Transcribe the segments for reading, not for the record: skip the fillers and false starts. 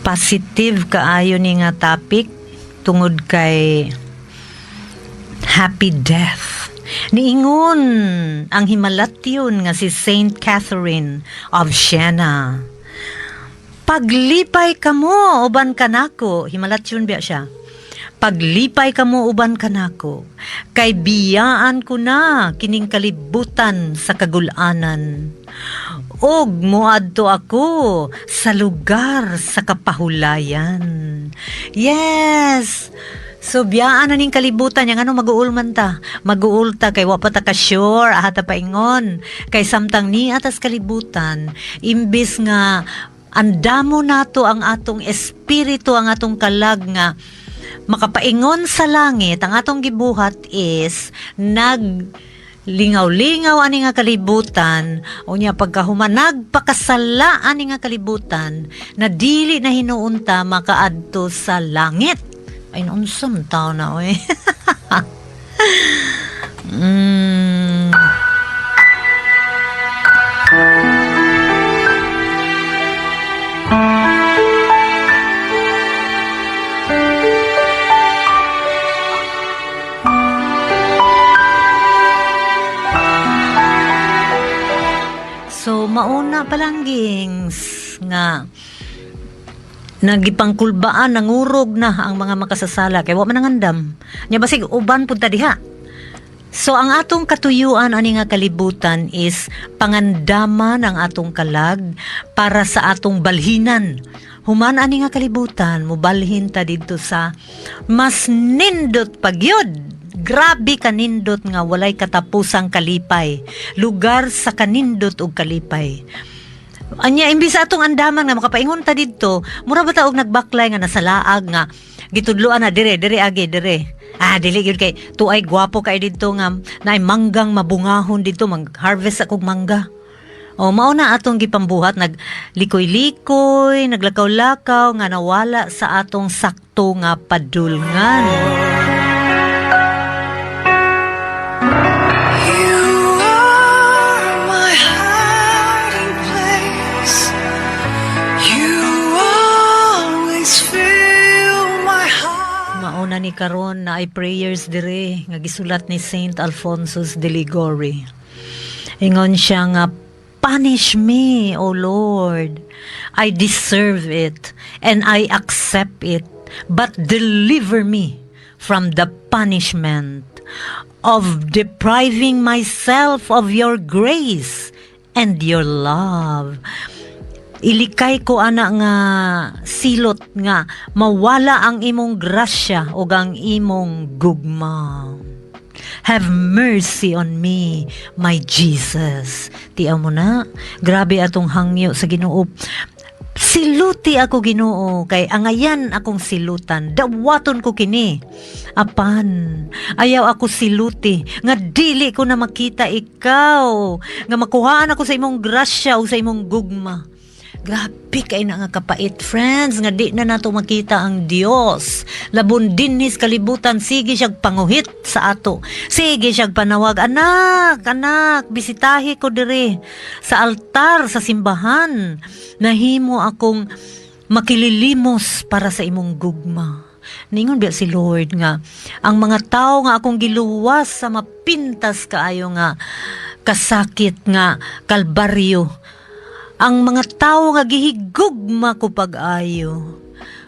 Positive kaayo ni nga topic tungod kay happy death. Niingon ang himalatyon nga si Saint Catherine of Siena. Paglipay kamo uban kanako, himalatyon biya siya. Paglipay kamo uban kanako, kay biyaan ko na kining kalibutan sa kagulanan. Og moadto ako sa lugar sa kapahulayan. Yes! So, biyaan na ning kalibutan, yung mag-uul man ta. Mag-uul ta, kay wapata ka sure, ahata paingon. Kay samtang ni atas kalibutan, imbis nga, andamo nato ang atong espiritu, ang atong kalag nga, makapaingon sa langit, ang atong gibuhat is, lingaw-lingaw ani nga kalibutan, unya pagkahuman nagpakasala ani nga kalibutan, na dili na hinuunta makaadto sa langit. Ay, unsam tao na, oy. So, mauna palang gings nga nagipangkulbaan, nangurog na ang mga makasasala kay wa man nangandam nya basig uban pud ta diha. So ang atong katuyuan ani nga kalibutan is pangandaman ang atong kalag para sa atong balhinan. Human ani nga kalibutan mobalhin ta didto sa mas nindot pagyud. Grabe kanindot nga walay katapusang kalipay. Lugar sa kanindot ug kalipay. Anya imbis atong andaman nga makapaingon ta didto, mura ba ta og nagbaklay nga nasalaag nga gitudloan na dire agi dire. Dili gyud kay tuay gwapo kay didto nga naay manggang mabungahon didto mag-harvest akog mangga. O mao na atong gipambuhat naglikoy-likoy, naglakaw-lakaw nga nawala sa atong sakto nga padulngan. Mauna ni karon na ay prayers dire nga gisulat ni Saint Alphonsus de Liguori. Ingon siya nga, punish me, O Lord. I deserve it and I accept it, but deliver me from the punishment of depriving myself of your grace and your love. Ilikay ko ana nga silot nga mawala ang imong grasya o ang imong gugma. Have mercy on me, my Jesus. Tiaw mo na, grabe atong hangyo sa Ginoo. Siluti ako Ginoo, kay angayan akong silutan, dawaton ko kini. Apan, ayaw ako siluti, nga dili ko na makita ikaw, nga makuhaan ako sa imong grasya o sa imong gugma. Grabe kay na nga kapait, friends, nga di na nato makita ang Dios. Labon dinhis kalibutan, sige siyag panguhit sa ato. Sige siyag panawag, anak, bisitahi ko diri sa altar, sa simbahan. Nahimo akong makililimos para sa imong gugma. Ningon biya si Lord nga, ang mga tao nga akong giluwas sa mapintas kaayo nga kasakit nga kalbaryo, ang mga tao nga gihigugma ko pag-ayo,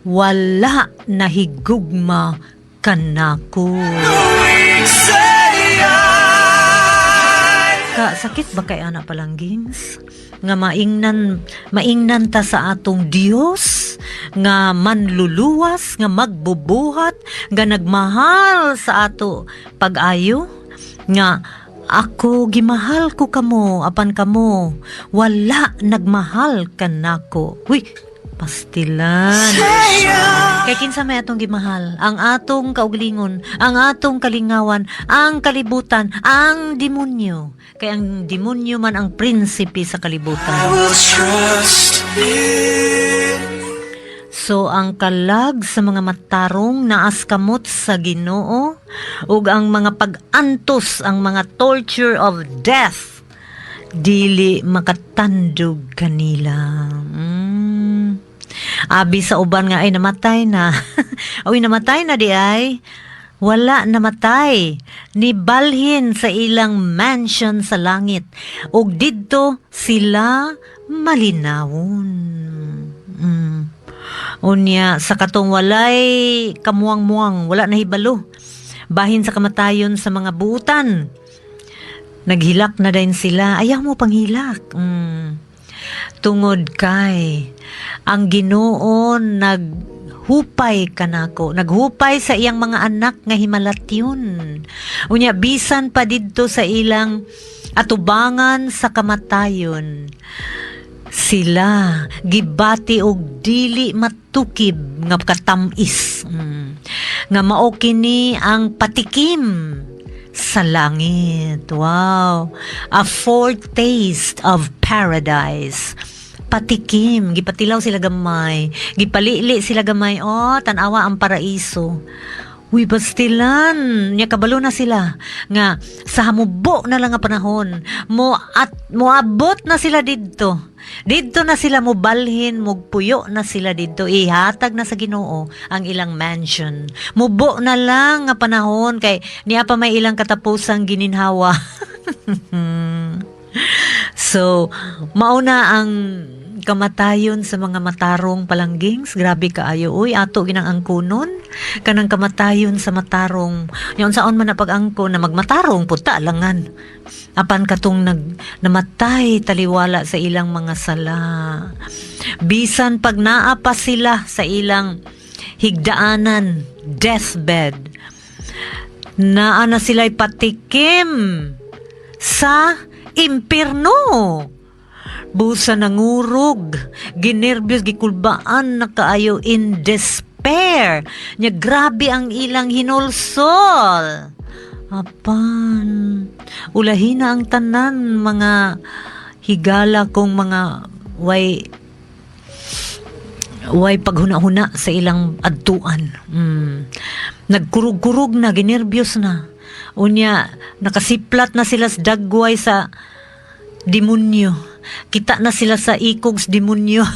wala nahigugma kanako. Sakit ba kay ana palanggings? Nga maingnan ta sa atong Dios, nga manluluwas, nga magbubuhat, nga nagmahal sa ato pag-ayo, nga ako gimahal ko kamo, apan kamo wala nagmahal kanako. Uy, pastilan. Kay kinsa may atong gimahal? Ang atong kauglingon, ang atong kalingawan, ang kalibutan, ang demonyo. Kay ang demonyo man ang prinsipe sa kalibutan. So ang kalag sa mga matarong naas kamot sa Ginoo ug ang mga pag-antos, ang mga torture of death dili makatandog kanila. Abi sa uban nga ay namatay na. Uy, namatay na di ay. Wala namatay. Nibalhin sa ilang mansion sa langit. Ug didto sila malinawon. Unya, sa katong walay kamuang-muang, wala na hibalo. Bahin sa kamatayon sa mga buutan. Naghilak na din sila. Ayaw mo panghilak. Tungod kay ang Ginoo naghupay kanako, naghupay sa iyang mga anak nga himalatyon. Unya bisan pa didto sa ilang atubangan sa kamatayon, sila gibati og dili matukib nga katamis. Nga mao kini ang patikim sa langit. Wow. A foretaste of paradise. Patikim. Gipatilaw sila gamay. Gipalili sila gamay. Oh, tanawa ang paraiso. Uy, bastilan. Nya kabalo na sila. Nga, sa hamubo na lang nga panahon. Moabot na sila didto. Didto na sila mobalhin, mugpuyo na sila didto. Ihatag na sa Ginoo ang ilang mansion. Mubo na lang nga panahon kay niya pa may ilang katapusang gininhawa. So, mauna ang kamatayon sa mga matarong palanggings. Grabe kaayo. Uy, ato ginang angkunon. Kanang kamatayon sa matarong. Yung saon man na pag-angko na magmatarong, puta langan. Apan katong namatay taliwala sa ilang mga sala. Bisan pag naapa sila sa ilang higdaanan, deathbed, naa na sila'y patikim sa impierno. Busa nangurog, ginerbyos, gikulbaan na kaayo in despair. Nya grabe ang ilang hinulsol. Apan, ulahin na ang tanan mga higala kong mga way paghuna-huna sa ilang adtuan. Nagkurug-kurug na, ginerbyos na. Unya, nakasiplat na sila sa dagway sa demonyo. Kita na sila sa ikog sa demonyo.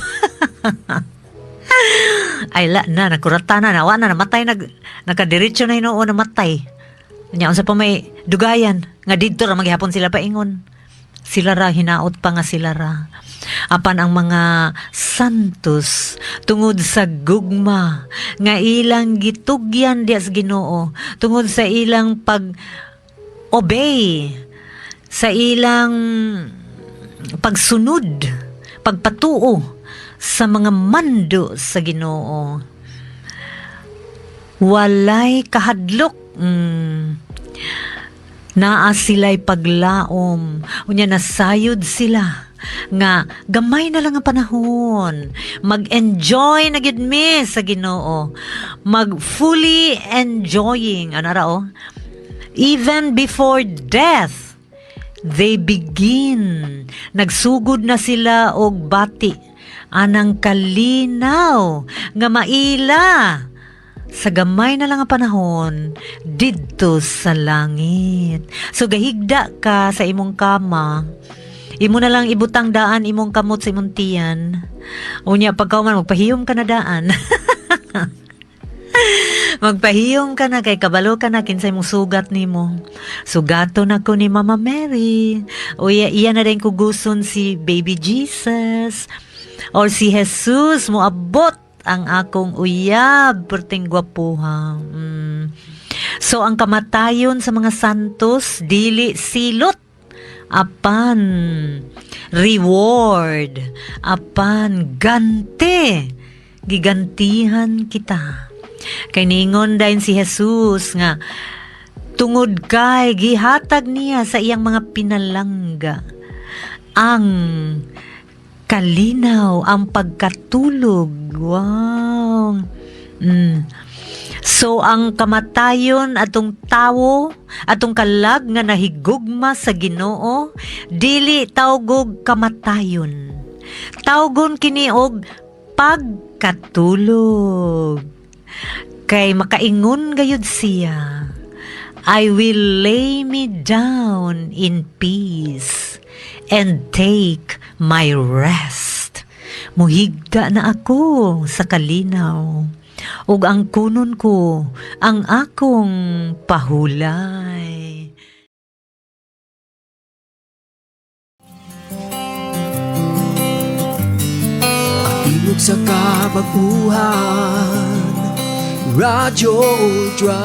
Ay, nagkurata na, nawa na, namatay, nakadiretso na hinoo, namatay. Nya, unsa pa may dugayan, nga dito ra maghihapon sila paingon. Sila ra, hinaot pa nga sila ra. Apan ang mga santos tungod sa gugma nga ilang gitugyan diya sa Ginoo, tungod sa ilang pag-obey, sa ilang pagsunod, pagpatuo sa mga mando sa Ginoo, walay kahadlok. Naa sila'y paglaom. Unya nasayod sila nga gamay na lang ang panahon. Mag-enjoy na gid mi sa Ginoo. Mag-fully enjoying. Ano ra o? Even before death, they begin. Nagsugod na sila og bati. Anang kalinaw nga maila sa gamay na lang ang panahon didto sa langit. So gahigda ka sa imong kama, imo na lang ibutang daan imong kamot sa imong tiyan. Unya pagkauman magpahiyom ka na daan. Magpahiyom ka na kay kabalo ka na kinsay mong sugat nimo. Sugato na ko ni Mama Mary. Uya iya na din kuguson si Baby Jesus or si Jesus mo abot ang akong uyab, perting gwapuha. So, ang kamatayon sa mga santos, dili silot. Apan, reward. Apan, gante. Gigantihan kita. Kay ningon dayon si Jesus nga, tungod kay, gihatag niya sa iyang mga pinalangga. Ang kalinaw, ang pagkatulog. Wow. So, ang kamatayon atong tawo, atong kalag nga nahigugma sa Ginoo, dili tawgog kamatayon. Tawgon kini og pagkatulog. Kay makaingon gayud siya, I will lay me down in peace and take my rest. Muhigda na ako sa kalinaw, ug ang kunon ko ang akong pahulay. Tingog sa kabaguhan, Radyo Ultra.